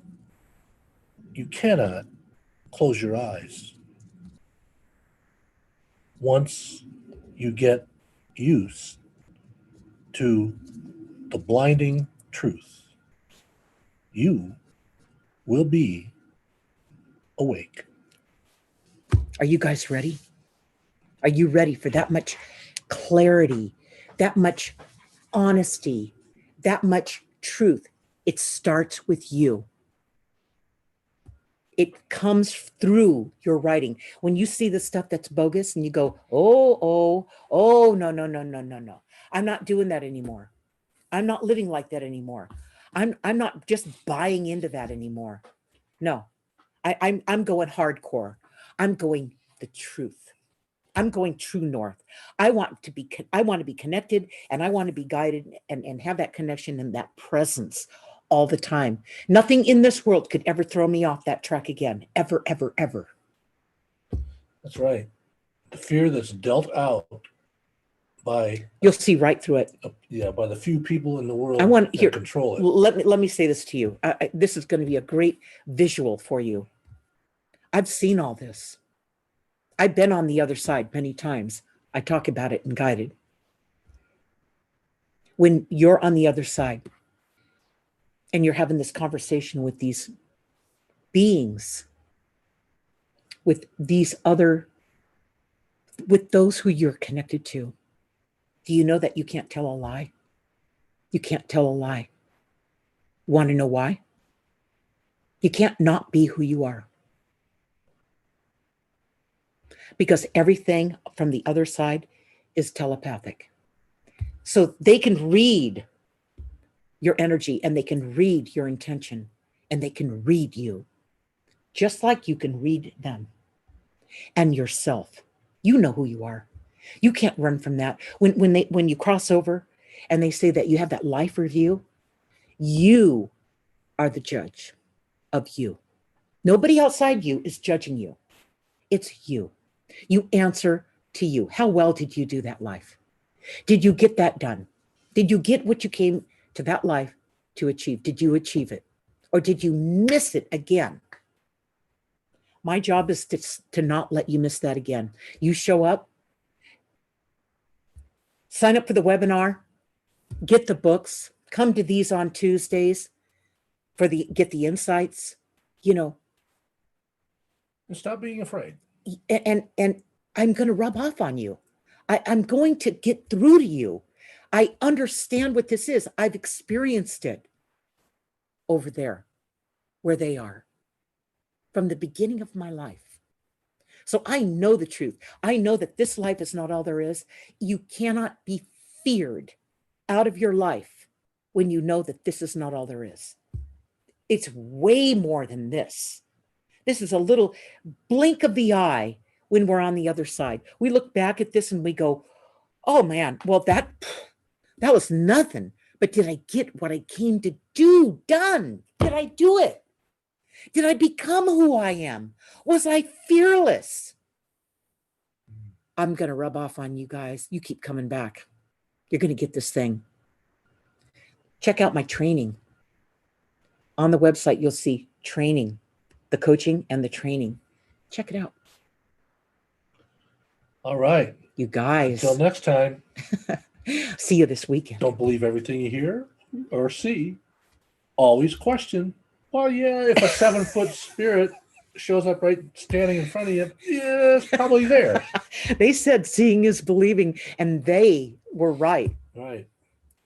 you cannot close your eyes. Once you get used to the blinding truth, you will be awake. Are you guys ready? Are you ready for that much clarity, that much honesty, that much truth? It starts with you. It comes through your writing. When you see the stuff that's bogus and you go, oh, no. I'm not doing that anymore. I'm not living like that anymore. I'm not just buying into that anymore. No, I'm going hardcore. I'm going the truth. I'm going true north. I want to be connected, and I want to be guided and have that connection and that presence all the time. Nothing in this world could ever throw me off that track again. Ever, ever, ever. That's right. The fear that's dealt out by, you'll see right through it. By the few people in the world I want that control it. Let me say this to you. This is going to be a great visual for you. I've seen all this. I've been on the other side many times. I talk about it in Guided. When you're on the other side and you're having this conversation with these beings, with those who you're connected to, do you know that you can't tell a lie? You can't tell a lie. Want to know why? You can't not be who you are. Because everything from the other side is telepathic. So they can read your energy and they can read your intention and they can read you just like you can read them and yourself. You know who you are. You can't run from that. When you cross over and they say that you have that life review, you are the judge of you. Nobody outside you is judging you. It's you. You answer to you. How well did you do that life? Did you get that done? Did you get what you came to that life to achieve? Did you achieve it? Or did you miss it again? My job is to not let you miss that again. You show up, sign up for the webinar, get the books, come to these on Tuesdays get the insights, And stop being afraid. And I'm going to rub off on you. I'm going to get through to you. I understand what this is. I've experienced it over there where they are from the beginning of my life. So I know the truth. I know that this life is not all there is. You cannot be feared out of your life when you know that this is not all there is. It's way more than this. This is a little blink of the eye when we're on the other side. We look back at this and we go, oh man, well, that was nothing. But did I get what I came to do done? Did I do it? Did I become who I am? Was I fearless? I'm going to rub off on you guys. You keep coming back. You're going to get this thing. Check out my training. On the website, you'll see training, the coaching and the training. Check it out. All right. You guys. Until next time, see you this weekend. don't believe everything you hear or see. Always question. Well, yeah, if a 7-foot spirit shows up right standing in front of you, yeah, it's probably there. They said seeing is believing, and they were right. Right.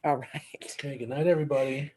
All right. Okay, good night, everybody.